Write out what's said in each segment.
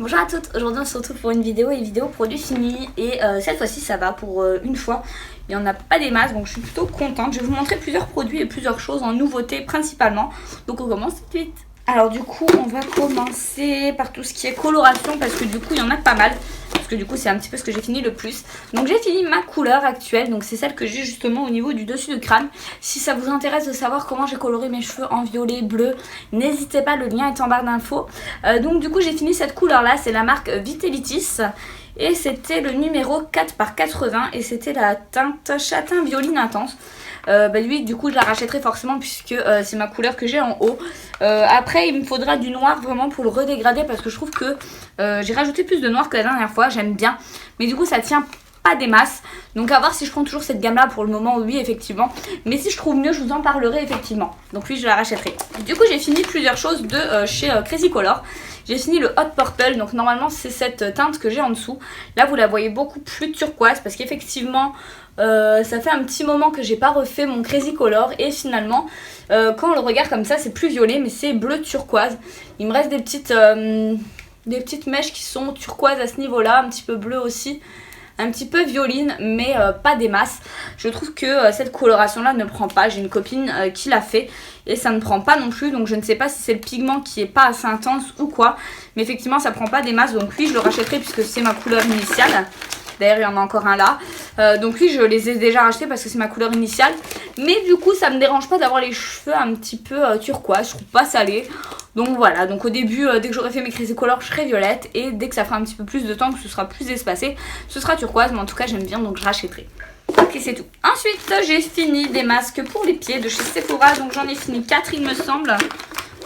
Bonjour à toutes, aujourd'hui on se retrouve pour une vidéo produit fini et cette fois-ci ça va pour une fois. Il n'y en a pas des masses donc je suis plutôt contente. Je vais vous montrer plusieurs produits et plusieurs choses en nouveauté principalement. Donc on commence tout de suite. Alors du coup on va commencer par tout ce qui est coloration parce que du coup il y en a pas mal. Parce que du coup c'est un petit peu ce que j'ai fini le plus. Donc j'ai fini ma couleur actuelle, donc c'est celle que j'ai justement au niveau du dessus de crâne. Si ça vous intéresse de savoir comment j'ai coloré mes cheveux en violet, bleu, n'hésitez pas, le lien est en barre d'infos. Donc du coup j'ai fini cette couleur là, c'est la marque Vitalitis. Et c'était le numéro 4x80 et c'était la teinte châtain violine intense. Lui du coup je la rachèterai forcément puisque c'est ma couleur que j'ai en haut. Après il me faudra du noir vraiment pour le redégrader parce que je trouve que j'ai rajouté plus de noir que la dernière fois, j'aime bien. Mais du coup ça tient pas des masses. Donc à voir si je prends toujours cette gamme là. Pour le moment oui effectivement. Mais si je trouve mieux je vous en parlerai effectivement. Donc oui je la rachèterai. Du coup j'ai fini plusieurs choses de chez Crazy Color. J'ai fini le Hot Purple, donc normalement c'est cette teinte que j'ai en dessous. Là vous la voyez beaucoup plus turquoise parce qu'effectivement ça fait un petit moment que j'ai pas refait mon Crazy Color. Et finalement quand on le regarde comme ça c'est plus violet mais c'est bleu turquoise. Il me reste des petites mèches qui sont turquoises à ce niveau là, un petit peu bleu aussi. Un petit peu violine mais pas des masses. Je trouve que cette coloration là ne prend pas. J'ai une copine qui l'a fait et ça ne prend pas non plus. Donc je ne sais pas si c'est le pigment qui est pas assez intense ou quoi. Mais effectivement ça prend pas des masses. Donc oui je le rachèterai puisque c'est ma couleur initiale. D'ailleurs il y en a encore un là. Donc oui je les ai déjà rachetés parce que c'est ma couleur initiale. Mais du coup ça me dérange pas d'avoir les cheveux un petit peu turquoise. Je trouve pas salé. Donc voilà, donc au début dès que j'aurai fait mes Crazy Color je serai violette. Et dès que ça fera un petit peu plus de temps, que ce sera plus espacé, ce sera turquoise. Mais en tout cas j'aime bien donc je rachèterai. Ok c'est tout. Ensuite j'ai fini des masques pour les pieds de chez Sephora. Donc j'en ai fini 4 il me semble.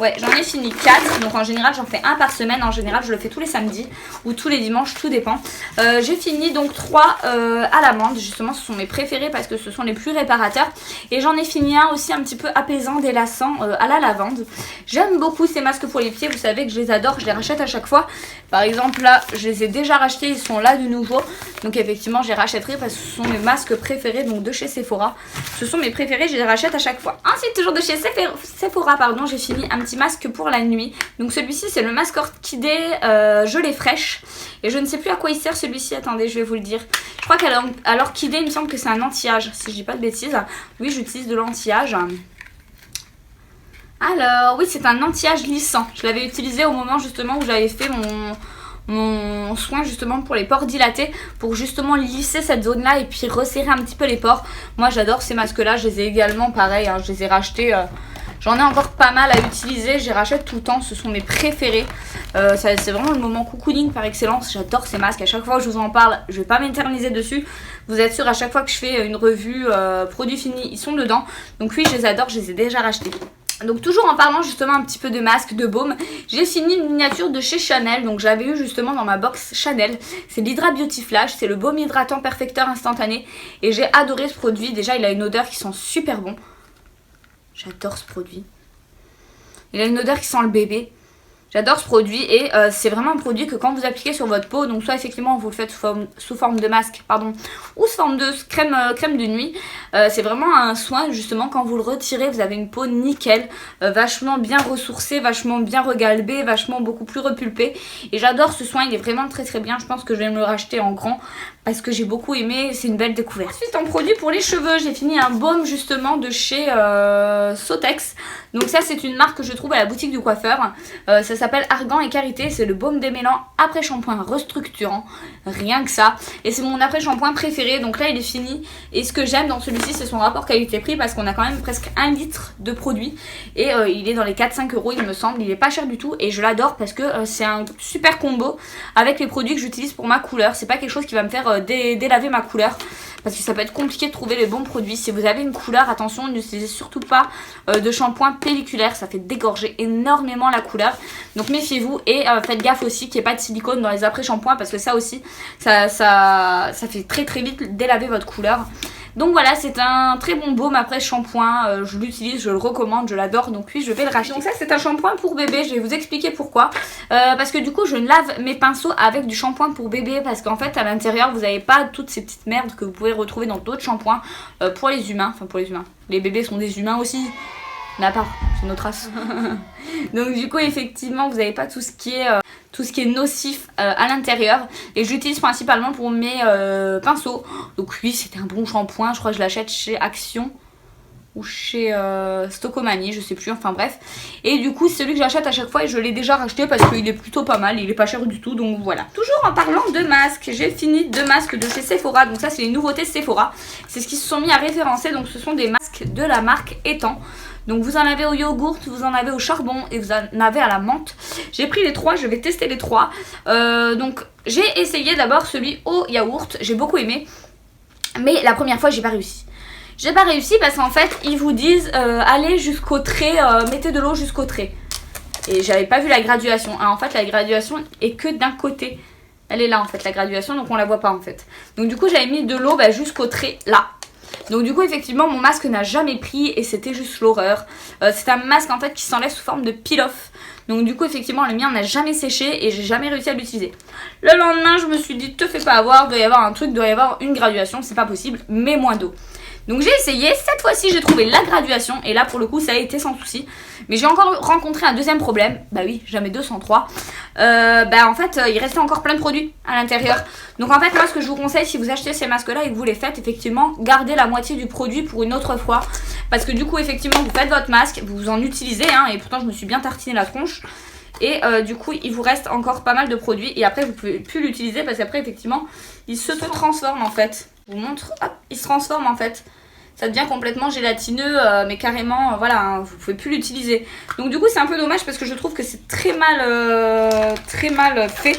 Ouais, j'en ai fini 4, donc en général j'en fais un par semaine, en général je le fais tous les samedis ou tous les dimanches, tout dépend. J'ai fini donc 3 à l'amande, justement ce sont mes préférés parce que ce sont les plus réparateurs. Et j'en ai fini un aussi un petit peu apaisant, délassant à la lavande. J'aime beaucoup ces masques pour les pieds, vous savez que je les adore, je les rachète à chaque fois. Par exemple là, je les ai déjà rachetés, ils sont là de nouveau. Donc effectivement je les rachèterai parce que ce sont mes masques préférés donc de chez Sephora. Ce sont mes préférés, je les rachète à chaque fois. Ensuite toujours de chez Sephora, pardon, j'ai fini un petit masque pour la nuit. Donc celui-ci c'est le masque orchidée gelée fraîche. Et je ne sais plus à quoi il sert celui-ci, attendez je vais vous le dire. Je crois qu'à l'orchidée il me semble que c'est un anti-âge, si je dis pas de bêtises. Oui j'utilise de l'anti-âge. Alors oui c'est un anti-âge lissant. Je l'avais utilisé au moment justement où j'avais fait mon soin justement pour les pores dilatés, pour justement lisser cette zone là et puis resserrer un petit peu les pores. Moi j'adore ces masques là, je les ai également pareil, hein, je les ai rachetés. J'en ai encore pas mal à utiliser, je les rachète tout le temps, ce sont mes préférés. C'est vraiment le moment cocooning par excellence, j'adore ces masques. À chaque fois que je vous en parle, je vais pas m'éterniser dessus. Vous êtes sûr, à chaque fois que je fais une revue produits finis, ils sont dedans. Donc oui, je les adore, je les ai déjà rachetés. Donc toujours en parlant justement un petit peu de masque, de baume, j'ai fini une miniature de chez Chanel. Donc j'avais eu justement dans ma box Chanel, c'est l'Hydra Beauty Flash, c'est le baume hydratant perfecteur instantané. Et j'ai adoré ce produit, déjà il a une odeur qui sent super bon. J'adore ce produit. Il a une odeur qui sent le bébé. J'adore ce produit et c'est vraiment un produit que quand vous appliquez sur votre peau, donc soit effectivement vous le faites sous forme de masque, pardon, ou sous forme de crème de nuit, c'est vraiment un soin justement quand vous le retirez, vous avez une peau nickel, vachement bien ressourcée, vachement bien regalbée, vachement beaucoup plus repulpée. Et j'adore ce soin, il est vraiment très très bien, je pense que je vais me le racheter en grand parce que j'ai beaucoup aimé, c'est une belle découverte. Ensuite en produit pour les cheveux, j'ai fini un baume justement de chez Sotex. Donc ça c'est une marque que je trouve à la boutique du coiffeur. Ça s'appelle Argan et Karité, c'est le baume démêlant après shampoing restructurant, rien que ça. Et c'est mon après shampoing préféré, donc là il est fini. Et ce que j'aime dans celui-ci c'est son rapport qualité-prix parce qu'on a quand même presque 1 litre de produit. Et il est dans les 4-5 € il me semble, il est pas cher du tout. Et je l'adore parce que c'est un super combo avec les produits que j'utilise pour ma couleur. C'est pas quelque chose qui va me faire délaver ma couleur. Parce que ça peut être compliqué de trouver les bons produits. Si vous avez une couleur, attention, n'utilisez surtout pas de shampoing pelliculaire. Ça fait dégorger énormément la couleur. Donc méfiez-vous et faites gaffe aussi qu'il n'y ait pas de silicone dans les après-shampoings. Parce que ça aussi, ça fait très très vite délaver votre couleur. Donc voilà, c'est un très bon baume après shampoing, je l'utilise, je le recommande, je l'adore, donc oui je vais le racheter. Donc ça c'est un shampoing pour bébé, je vais vous expliquer pourquoi. Parce que du coup je lave mes pinceaux avec du shampoing pour bébé parce qu'en fait à l'intérieur vous n'avez pas toutes ces petites merdes que vous pouvez retrouver dans d'autres shampoings pour les humains, enfin pour les humains. Les bébés sont des humains aussi. Mais à part, c'est notre race. Donc du coup effectivement vous n'avez pas tout ce qui est tout ce qui est nocif à l'intérieur. Et j'utilise principalement pour mes pinceaux. Donc oui, c'était un bon shampoing, je crois que je l'achète chez Action ou chez Stocomanie, je sais plus, enfin bref. Et du coup, c'est celui que j'achète à chaque fois et je l'ai déjà racheté parce qu'il est plutôt pas mal, il est pas cher du tout, donc voilà. Toujours en parlant de masques, j'ai fini 2 masques de chez Sephora, donc ça c'est les nouveautés Sephora. C'est ce qu'ils se sont mis à référencer, donc ce sont des masques de la marque Etant. Donc vous en avez au yogourt, vous en avez au charbon et vous en avez à la menthe. J'ai pris les 3, je vais tester les 3. Donc j'ai essayé d'abord celui au yaourt, j'ai beaucoup aimé. Mais la première fois j'ai pas réussi. J'ai pas réussi parce qu'en fait ils vous disent allez jusqu'au trait, mettez de l'eau jusqu'au trait. Et j'avais pas vu la graduation. En fait la graduation est que d'un côté. Elle est là en fait la graduation, donc on la voit pas en fait. Donc du coup j'avais mis de l'eau jusqu'au trait là. Donc du coup effectivement mon masque n'a jamais pris et c'était juste l'horreur. C'est un masque en fait qui s'enlève sous forme de peel-off. Donc du coup effectivement le mien n'a jamais séché et j'ai jamais réussi à l'utiliser. Le lendemain je me suis dit te fais pas avoir, doit y avoir un truc, doit y avoir une graduation, c'est pas possible, mets moins d'eau. Donc j'ai essayé, cette fois-ci j'ai trouvé la graduation et là pour le coup ça a été sans souci. Mais j'ai encore rencontré un deuxième problème, bah oui jamais 203. En fait il restait encore plein de produits à l'intérieur. Donc en fait moi ce que je vous conseille si vous achetez ces masques là et que vous les faites, effectivement gardez la moitié du produit pour une autre fois. Parce que du coup effectivement vous faites votre masque, vous en utilisez et pourtant je me suis bien tartiné la tronche. Et du coup il vous reste encore pas mal de produits et après vous pouvez plus l'utiliser parce qu'après effectivement il se transforme en fait. Je vous montre, hop, il se transforme en fait. Ça devient complètement gélatineux, mais carrément, voilà, vous pouvez plus l'utiliser. Donc du coup c'est un peu dommage parce que je trouve que c'est très mal fait.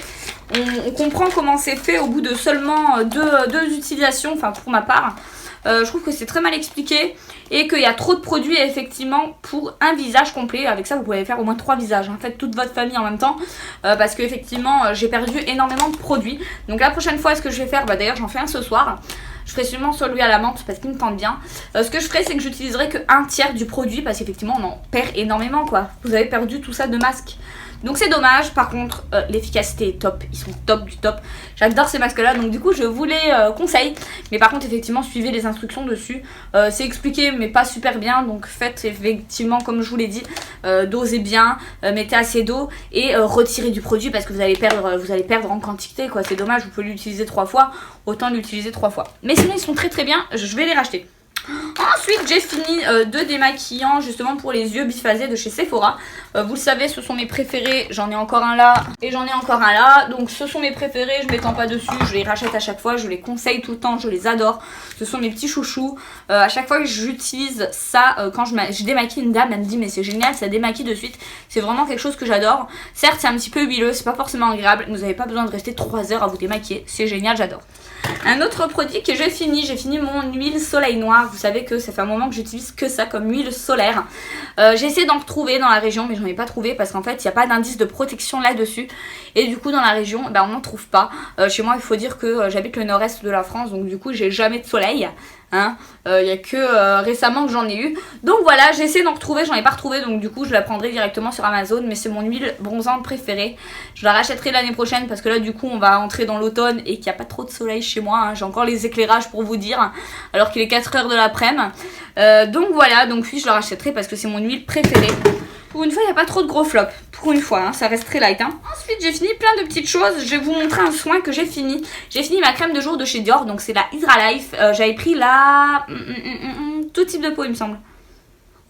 On comprend comment c'est fait au bout de seulement deux utilisations, enfin pour ma part. Je trouve que c'est très mal expliqué et qu'il y a trop de produits effectivement pour un visage complet. Avec ça vous pouvez faire au moins 3 visages, faites toute votre famille en même temps parce que effectivement j'ai perdu énormément de produits. Donc la prochaine fois ce que je vais faire, d'ailleurs j'en fais un ce soir. Je ferai sûrement celui à la menthe parce qu'il me tente bien. Ce que je ferai c'est que j'utiliserai que 1/3 du produit parce qu'effectivement on en perd énormément quoi. Vous avez perdu tout ça de masque. Donc c'est dommage, par contre l'efficacité est top, ils sont top du top. J'adore ces masques là, donc du coup je vous les conseille. Mais par contre effectivement suivez les instructions dessus. C'est expliqué mais pas super bien, donc faites effectivement comme je vous l'ai dit. Dosez bien, mettez assez d'eau et retirez du produit parce que vous allez perdre en quantité quoi. C'est dommage, vous pouvez l'utiliser 3 fois, autant l'utiliser 3 fois. Mais sinon ils sont très bien, je vais les racheter. Ensuite j'ai fini 2 démaquillants justement pour les yeux biphasés de chez Sephora. Vous le savez ce sont mes préférés, j'en ai encore un là et j'en ai encore un là. Donc ce sont mes préférés, je m'étends pas dessus, je les rachète à chaque fois, je les conseille tout le temps, je les adore. Ce sont mes petits chouchous, à chaque fois que j'utilise ça, quand je démaquille une dame elle me dit mais c'est génial, ça démaquille de suite. C'est vraiment quelque chose que j'adore. Certes c'est un petit peu huileux, c'est pas forcément agréable, vous n'avez pas besoin de rester 3 heures à vous démaquiller, c'est génial, j'adore. Un autre produit que j'ai fini mon huile soleil noir. Vous savez que ça fait un moment que j'utilise que ça comme huile solaire. J'ai essayé d'en retrouver dans la région mais j'en ai pas trouvé parce qu'en fait il n'y a pas d'indice de protection là-dessus. Et du coup dans la région on n'en trouve pas. Chez moi il faut dire que j'habite le nord-est de la France donc du coup j'ai jamais de soleil. Il y a que récemment que j'en ai eu. Donc voilà, j'ai essayé d'en retrouver, j'en ai pas retrouvé. Donc du coup je la prendrai directement sur Amazon. Mais c'est mon huile bronzante préférée. Je la rachèterai l'année prochaine parce que là du coup on va entrer dans l'automne et qu'il n'y a pas trop de soleil chez moi. J'ai encore les éclairages pour vous dire, alors qu'il est 4 heures de l'après-midi. Donc voilà, donc oui je la rachèterai parce que c'est mon huile préférée. Pour une fois, il n'y a pas trop de gros flops. Pour une fois, ça reste très light. Ensuite, j'ai fini plein de petites choses. Je vais vous montrer un soin que j'ai fini. J'ai fini ma crème de jour de chez Dior. Donc, c'est la Hydra Life. J'avais pris la... tout type de peau, il me semble.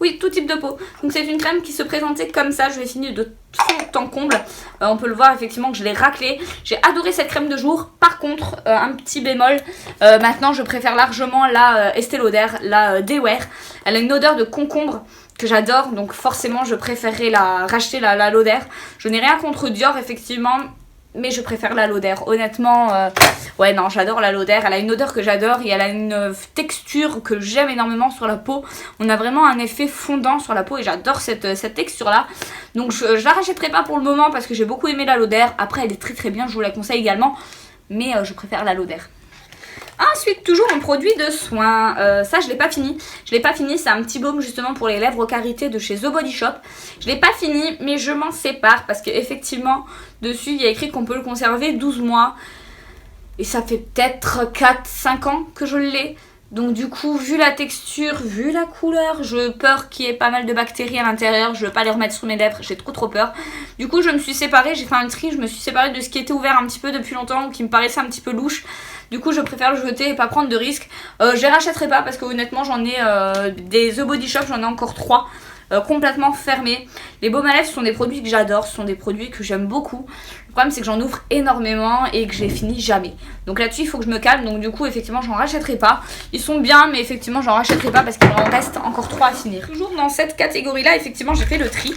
Oui, tout type de peau. Donc, c'est une crème qui se présentait comme ça. Je l'ai fini de fond en comble. On peut le voir, effectivement, que je l'ai raclée. J'ai adoré cette crème de jour. Par contre, un petit bémol. Maintenant, je préfère largement la Estée Lauder, la Day-Wear. Elle a une odeur de concombre que j'adore, donc forcément je préférerais racheter la Lauder. Je n'ai rien contre Dior effectivement, mais je préfère la Lauder. Honnêtement, ouais non, j'adore la Lauder. Elle a une odeur que j'adore et elle a une texture que j'aime énormément sur la peau. On a vraiment un effet fondant sur la peau et j'adore cette texture là. Donc je la rachèterai pas pour le moment parce que j'ai beaucoup aimé la Lauder. Après elle est très bien, je vous la conseille également, mais je préfère la Lauder. Ensuite, toujours mon produit de soin. Ça, je l'ai pas fini. C'est un petit baume justement pour les lèvres carité de chez The Body Shop. Je l'ai pas fini, mais je m'en sépare parce qu'effectivement, dessus, il y a écrit qu'on peut le conserver 12 mois. Et ça fait peut-être 4-5 ans que je l'ai. Donc du coup, vu la texture, vu la couleur, je peur qu'il y ait pas mal de bactéries à l'intérieur. Je veux pas les remettre sous mes lèvres, j'ai trop peur. Du coup, je me suis séparée, j'ai fait un tri, je me suis séparée de ce qui était ouvert un petit peu depuis longtemps ou qui me paraissait un petit peu louche. Du coup, je préfère le jeter et pas prendre de risques. Je les rachèterai pas parce que honnêtement, j'en ai des The Body Shop, j'en ai encore 3. Complètement fermés. Les baumes à lèvres sont des produits que j'adore, ce sont des produits que j'aime beaucoup. Le problème c'est que j'en ouvre énormément et que je les finis jamais. Donc là-dessus il faut que je me calme, donc du coup effectivement j'en rachèterai pas. Ils sont bien mais effectivement j'en rachèterai pas parce qu'il en reste encore 3 à finir. Toujours dans cette catégorie là effectivement j'ai fait le tri.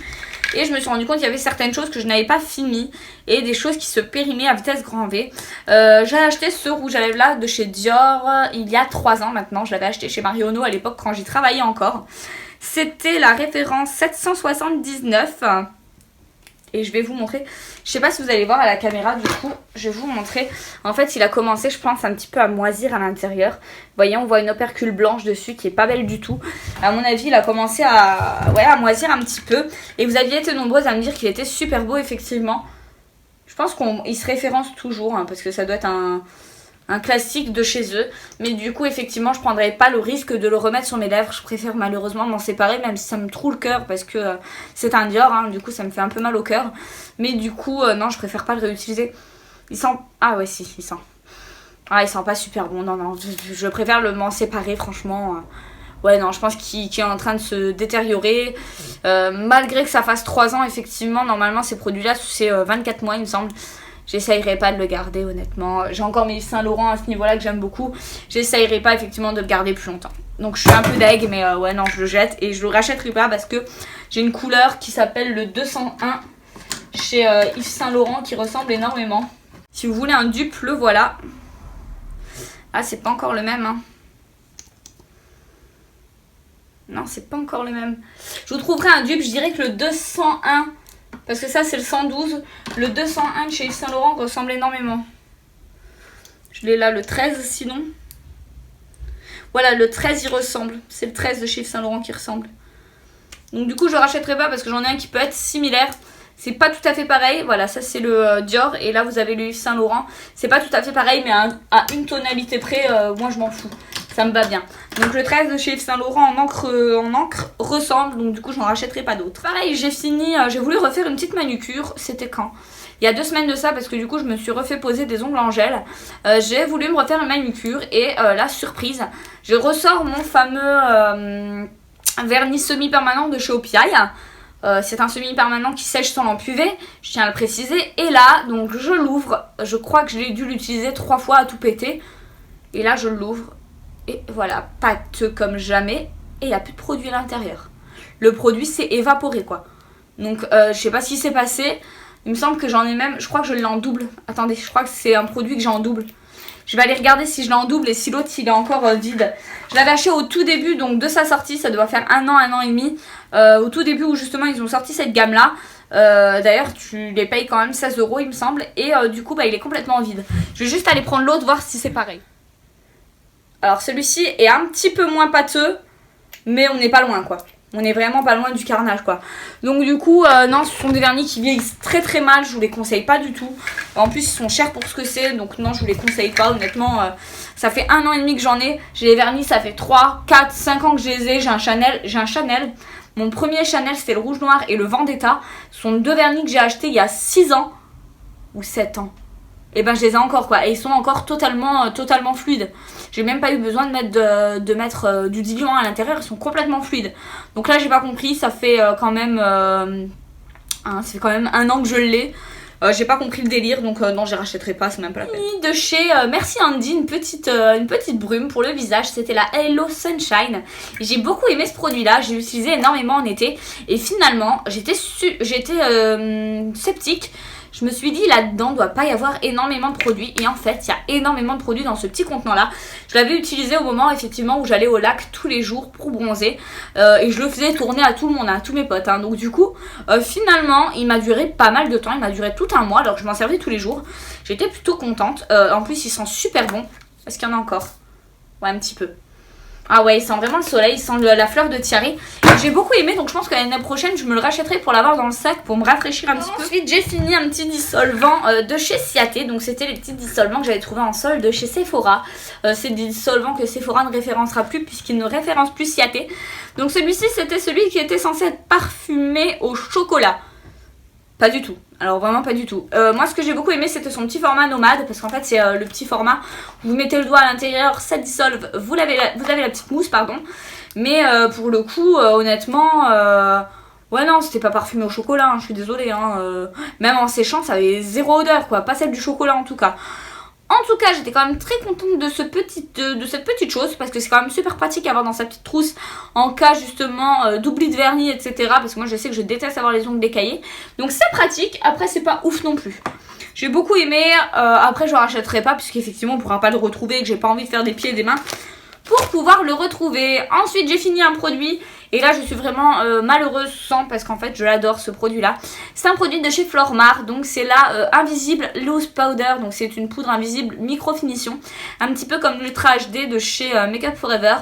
Et je me suis rendu compte qu'il y avait certaines choses que je n'avais pas fini et des choses qui se périmaient à vitesse grand V. J'ai acheté ce rouge à lèvres là de chez Dior il y a 3 ans maintenant. Je l'avais acheté chez Marionneau à l'époque quand j'y travaillais encore. C'était la référence 779 et je vais vous montrer, je sais pas si vous allez voir à la caméra du coup, je vais vous montrer. En fait il a commencé je pense un petit peu à moisir à l'intérieur. Vous voyez on voit une opercule blanche dessus qui est pas belle du tout. À mon avis il a commencé à moisir un petit peu et vous aviez été nombreuses à me dire qu'il était super beau effectivement. Je pense qu'il se référence toujours hein, parce que ça doit être un classique de chez eux, mais du coup effectivement je prendrais pas le risque de le remettre sur mes lèvres. Je préfère malheureusement m'en séparer même si ça me troue le cœur parce que c'est un Dior hein, du coup ça me fait un peu mal au cœur, mais du coup non je préfère pas le réutiliser. Il sent, ah ouais si il sent, ah il sent pas super bon, non je préfère m'en séparer franchement. Ouais non je pense qu'il est en train de se détériorer malgré que ça fasse 3 ans effectivement. Normalement ces produits là c'est 24 mois il me semble. J'essayerai pas de le garder honnêtement. J'ai encore mes Yves Saint Laurent à ce niveau-là que j'aime beaucoup. J'essayerai pas effectivement de le garder plus longtemps. Donc je suis un peu deg mais ouais non je le jette et je le rachèterai pas parce que j'ai une couleur qui s'appelle le 201 chez Yves Saint Laurent qui ressemble énormément. Si vous voulez un dupe, le voilà. Ah c'est pas encore le même hein. Non c'est pas encore le même. Je vous trouverai un dupe, je dirais que le 201... Parce que ça c'est le 112, le 201 de chez Yves Saint Laurent ressemble énormément. Je l'ai là le 13 sinon. Voilà le 13 il ressemble, c'est le 13 de chez Yves Saint Laurent qui ressemble. Donc du coup je ne rachèterai pas parce que j'en ai un qui peut être similaire. C'est pas tout à fait pareil, voilà ça c'est le Dior et là vous avez le Yves Saint Laurent. C'est pas tout à fait pareil mais à une tonalité près, moi je m'en fous. Ça me va bien. Donc le 13 de chez Yves Saint Laurent en encre ressemble. Donc du coup j'en rachèterai pas d'autres. Pareil j'ai fini, j'ai voulu refaire une petite manucure. C'était quand? Il y a 2 semaines de ça parce que du coup je me suis refait poser des ongles en gel. J'ai voulu me refaire une manucure et la surprise, je ressors mon fameux vernis semi-permanent de chez OPI. C'est un semi-permanent qui sèche sans lampe UV, je tiens à le préciser. Et là donc je l'ouvre, je crois que j'ai dû l'utiliser 3 fois à tout péter. Et là je l'ouvre. Et voilà, pâteux comme jamais. Et il n'y a plus de produit à l'intérieur. Le produit s'est évaporé quoi. Donc je sais pas ce qui s'est passé. Il me semble que j'en ai même, je crois que je l'ai en double. Attendez, je crois que c'est un produit que j'ai en double. Je vais aller regarder si je l'ai en double et si l'autre il est encore vide. Je l'avais acheté au tout début donc de sa sortie, ça doit faire un an et demi. Au tout début où justement ils ont sorti cette gamme là. D'ailleurs tu les payes quand même 16 € il me semble. Et du coup bah, il est complètement vide. Je vais juste aller prendre l'autre voir si c'est pareil. Alors celui-ci est un petit peu moins pâteux, mais on n'est pas loin quoi. On est vraiment pas loin du carnage quoi. Donc du coup, non, ce sont des vernis qui vieillissent très très mal, je vous les conseille pas du tout. En plus ils sont chers pour ce que c'est, donc non je vous les conseille pas honnêtement. Ça fait 1 an et demi que j'en ai. J'ai les vernis, ça fait 3, 4, 5 ans que je les ai. J'ai un Chanel. Mon premier Chanel c'était le rouge noir et le Vendetta. Ce sont 2 vernis que j'ai achetés il y a 6 ans ou 7 ans. Et ben je les ai encore quoi, et ils sont encore totalement fluides. J'ai même pas eu besoin de mettre du diluant à l'intérieur, ils sont complètement fluides. Donc là j'ai pas compris, ça fait quand même ça fait quand même 1 an que je l'ai. J'ai pas compris le délire, donc non je les rachèterai pas, c'est même pas la peine. De chez Merci Andy, une petite brume pour le visage, c'était la Hello Sunshine. J'ai beaucoup aimé ce produit là, j'ai utilisé énormément en été. Et finalement j'étais sceptique. Je me suis dit là-dedans doit pas y avoir énormément de produits. Et en fait il y a énormément de produits dans ce petit contenant là. Je l'avais utilisé au moment effectivement où j'allais au lac tous les jours pour bronzer. Et je le faisais tourner à tout le monde, à tous mes potes hein. Donc du coup finalement il m'a duré pas mal de temps. Il m'a duré tout un mois alors que je m'en servais tous les jours. J'étais plutôt contente. En plus il sent super bon. Est-ce qu'il y en a encore? Ouais un petit peu. Ah ouais, il sent vraiment le soleil, il sent la fleur de tiare. J'ai beaucoup aimé, donc je pense que l'année prochaine, je me le rachèterai pour l'avoir dans le sac pour me rafraîchir un petit peu. Ensuite, j'ai fini un petit dissolvant de chez Ciaté. Donc c'était les petits dissolvants que j'avais trouvé en solde de chez Sephora. C'est des dissolvants que Sephora ne référencera plus puisqu'il ne référence plus Ciaté. Donc celui-ci, c'était celui qui était censé être parfumé au chocolat. Pas du tout. Alors vraiment pas du tout. Moi ce que j'ai beaucoup aimé c'était son petit format nomade. Parce qu'en fait c'est le petit format. Vous mettez le doigt à l'intérieur, ça dissolve. Vous avez la petite mousse pardon. Mais pour le coup honnêtement ouais non c'était pas parfumé au chocolat hein, je suis désolée hein, même en séchant ça avait zéro odeur quoi. Pas celle du chocolat en tout cas. En tout cas, j'étais quand même très contente de cette petite chose parce que c'est quand même super pratique à avoir dans sa petite trousse en cas justement d'oubli de vernis, etc. Parce que moi, je sais que je déteste avoir les ongles décaillés. Donc c'est pratique. Après, c'est pas ouf non plus. J'ai beaucoup aimé. Après, je ne rachèterai pas puisqu'effectivement, on ne pourra pas le retrouver et que j'ai pas envie de faire des pieds et des mains pour pouvoir le retrouver. Ensuite, j'ai fini un produit. Et là, je suis vraiment malheureuse sans parce qu'en fait, je l'adore ce produit-là. C'est un produit de chez Flormar. Donc, c'est la Invisible Loose Powder. Donc, c'est une poudre invisible micro-finition. Un petit peu comme l'Ultra HD de chez Makeup Forever.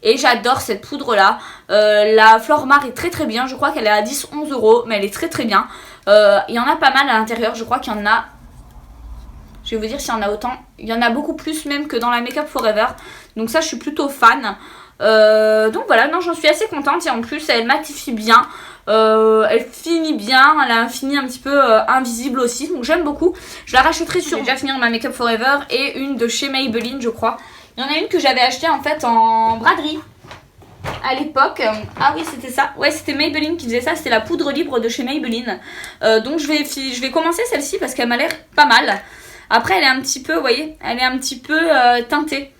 Et j'adore cette poudre-là. La Flormar est très très bien. Je crois qu'elle est à 10-11 €. Mais elle est très très bien. Il y en a pas mal à l'intérieur. Je crois qu'il y en a... Je vais vous dire s'il y en a autant. Il y en a beaucoup plus même que dans la Makeup Forever. Donc ça, je suis plutôt fan. Donc voilà, non, j'en suis assez contente. Et en plus, elle matifie bien. Elle finit bien. Elle a un fini un petit peu invisible aussi. Donc j'aime beaucoup. Je la rachèterai sur... Je vais déjà finir ma Makeup Forever. Et une de chez Maybelline, je crois. Il y en a une que j'avais achetée en fait en braderie. À l'époque, ah oui c'était ça, ouais c'était Maybelline qui faisait ça, c'était la poudre libre de chez Maybelline. Donc je vais commencer celle-ci parce qu'elle m'a l'air pas mal. Après elle est un petit peu, vous voyez, elle est un petit peu teintée.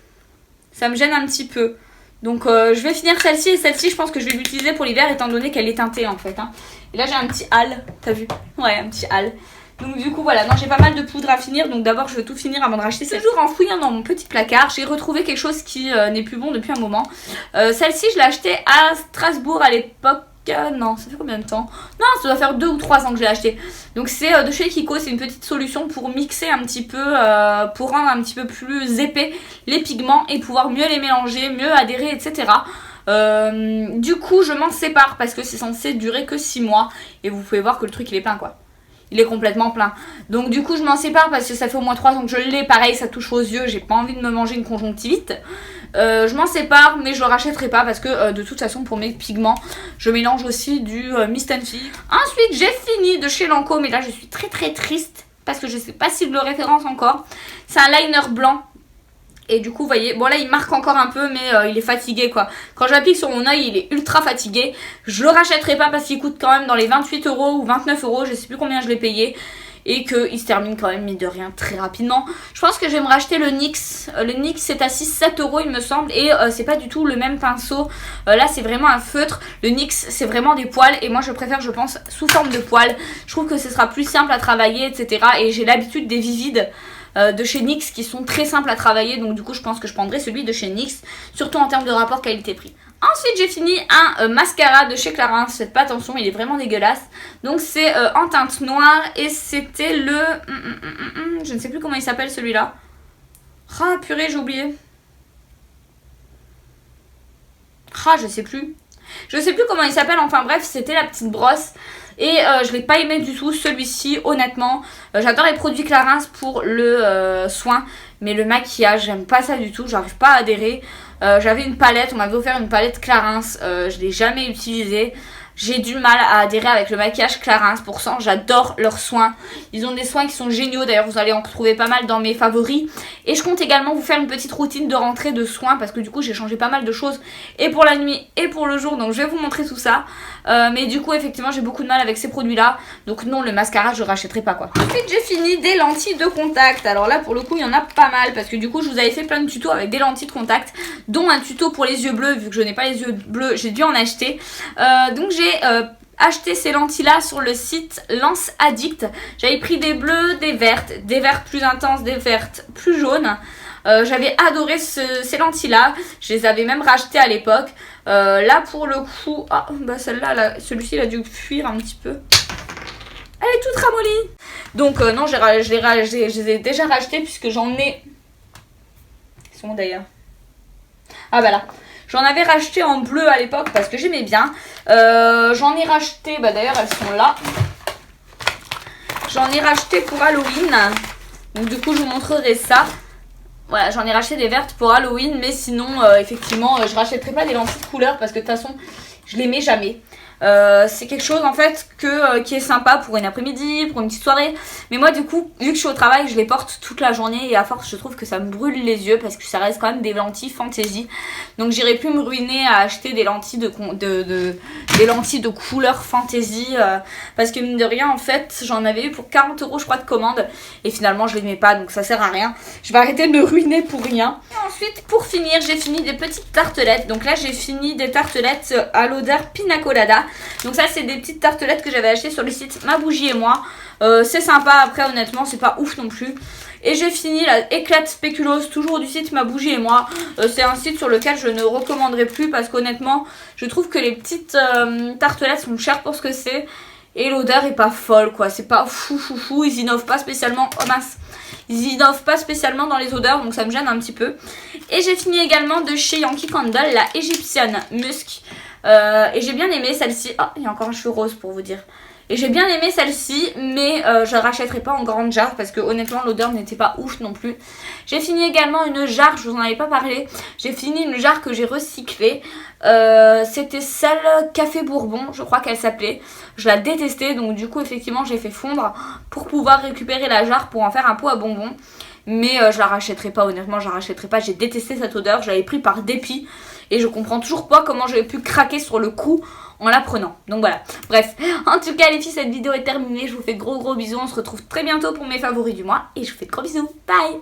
Ça me gêne un petit peu. Donc je vais finir celle-ci et celle-ci je pense que je vais l'utiliser pour l'hiver étant donné qu'elle est teintée en fait. Hein. Et là j'ai un petit hâle, t'as vu? Ouais un petit hâle. Donc du coup voilà, non j'ai pas mal de poudre à finir. Donc d'abord je vais tout finir avant de racheter. C'est toujours en fouillant dans mon petit placard. J'ai retrouvé quelque chose qui n'est plus bon depuis un moment. Celle-ci je l'ai achetée à Strasbourg à l'époque. Non, ça fait combien de temps? Non, ça doit faire 2 ou 3 ans que je l'ai acheté. Donc c'est de chez Kiko, c'est une petite solution pour mixer un petit peu, pour rendre un petit peu plus épais les pigments et pouvoir mieux les mélanger, mieux adhérer, etc. Du coup je m'en sépare parce que c'est censé durer que 6 mois. Et vous pouvez voir que le truc il est plein quoi. Il est complètement plein. Donc du coup je m'en sépare parce que ça fait au moins 3 ans que je l'ai. Pareil ça touche aux yeux, j'ai pas envie de me manger une conjonctivite. Je m'en sépare mais je le rachèterai pas parce que de toute façon pour mes pigments je mélange aussi du Mist & Fig. Ensuite j'ai fini de chez Lancôme et là je suis très très triste parce que je sais pas s'il le référence encore. C'est un liner blanc. Et du coup vous voyez, bon là il marque encore un peu mais il est fatigué quoi. Quand je l'applique sur mon oeil il est ultra fatigué. Je le rachèterai pas parce qu'il coûte quand même dans les 28 € ou 29 €, je sais plus combien je l'ai payé. Et qu'il se termine quand même mine de rien très rapidement. Je pense que je vais me racheter le NYX. Le NYX c'est à 6-7 € il me semble. Et c'est pas du tout le même pinceau. Là c'est vraiment un feutre. Le NYX c'est vraiment des poils. Et moi je préfère je pense sous forme de poils. Je trouve que ce sera plus simple à travailler etc. Et j'ai l'habitude des vivides de chez NYX qui sont très simples à travailler. Donc du coup je pense que je prendrai celui de chez NYX. Surtout en termes de rapport qualité-prix. Ensuite j'ai fini un mascara de chez Clarins. Faites pas attention il est vraiment dégueulasse. Donc c'est en teinte noire. Et c'était le... je ne sais plus comment il s'appelle celui-là. Ah purée j'ai oublié. Ah je sais plus. Je sais plus comment il s'appelle. Enfin bref c'était la petite brosse. Et je l'ai pas aimé du tout celui-ci honnêtement. J'adore les produits Clarins pour le soin. Mais le maquillage j'aime pas ça du tout. J'arrive pas à adhérer. J'avais une palette, on m'avait offert une palette Clarins, je l'ai jamais utilisée. J'ai du mal à adhérer avec le maquillage Clarins, pourtant j'adore leurs soins. Ils ont des soins qui sont géniaux, d'ailleurs vous allez en retrouver pas mal dans mes favoris. Et je compte également vous faire une petite routine de rentrée de soins parce que du coup j'ai changé pas mal de choses et pour la nuit et pour le jour. Donc je vais vous montrer tout ça. Mais du coup effectivement j'ai beaucoup de mal avec ces produits là. Donc non le mascara je rachèterai pas quoi. Ensuite j'ai fini des lentilles de contact. Alors là pour le coup il y en a pas mal parce que du coup je vous avais fait plein de tutos avec des lentilles de contact. Dont un tuto pour les yeux bleus vu que je n'ai pas les yeux bleus j'ai dû en acheter. Donc j'ai acheté ces lentilles là sur le site Lens Addict. J'avais pris des bleus, des vertes plus intenses, des vertes plus jaunes. J'avais adoré ces lentilles là. Je les avais même rachetées à l'époque. Là pour le coup, ah bah celle-là, celui-ci il a dû fuir un petit peu. Elle est toute ramollie. Donc non, je les ai déjà rachetées puisque j'en ai... Ils sont où d'ailleurs? Ah bah là. J'en avais racheté en bleu à l'époque parce que j'aimais bien. J'en ai racheté, bah d'ailleurs elles sont là. J'en ai racheté pour Halloween. Donc du coup je vous montrerai ça. Voilà, j'en ai racheté des vertes pour Halloween. Mais sinon effectivement je rachèterai pas des lentilles de couleur parce que de toute façon je les mets jamais. C'est quelque chose en fait qui est sympa pour une après-midi, pour une petite soirée. Mais moi du coup, vu que je suis au travail, je les porte toute la journée et à force je trouve que ça me brûle les yeux parce que ça reste quand même des lentilles fantaisie. Donc j'irai plus me ruiner à acheter des lentilles des lentilles de couleur fantaisie parce que mine de rien en fait j'en avais eu pour 40 € je crois de commande et finalement je les mets pas donc ça sert à rien. Je vais arrêter de me ruiner pour rien. Et ensuite pour finir j'ai fini des petites tartelettes. Donc là j'ai fini des tartelettes à l'odeur pina colada. Donc ça c'est des petites tartelettes que j'avais achetées sur le site Ma Bougie et moi. C'est sympa, après honnêtement c'est pas ouf non plus. Et j'ai fini la éclate spéculoos, toujours du site Ma Bougie et moi. C'est un site sur lequel je ne recommanderai plus parce qu'honnêtement je trouve que les petites tartelettes sont chères pour ce que c'est. Et l'odeur est pas folle quoi, c'est pas fou, ils innovent pas spécialement, oh mince, ils innovent pas spécialement dans les odeurs donc ça me gêne un petit peu. Et j'ai fini également de chez Yankee Candle la Egyptian Musk. Et j'ai bien aimé celle-ci. Oh, il y a encore un cheveu rose pour vous dire. Et j'ai bien aimé celle-ci, mais je la rachèterai pas en grande jarre parce que honnêtement l'odeur n'était pas ouf non plus. J'ai fini également une jarre, je vous en avais pas parlé. J'ai fini une jarre que j'ai recyclée. C'était celle Café Bourbon, je crois qu'elle s'appelait. Je la détestais, donc du coup effectivement j'ai fait fondre pour pouvoir récupérer la jarre pour en faire un pot à bonbons. Mais je la rachèterai pas, honnêtement je la rachèterai pas. J'ai détesté cette odeur, je l'avais pris par dépit. Et je comprends toujours pas comment j'avais pu craquer sur le coup en la prenant. Donc voilà, bref. En tout cas les filles, cette vidéo est terminée. Je vous fais gros bisous. On se retrouve très bientôt pour mes favoris du mois. Et je vous fais de gros bisous. Bye.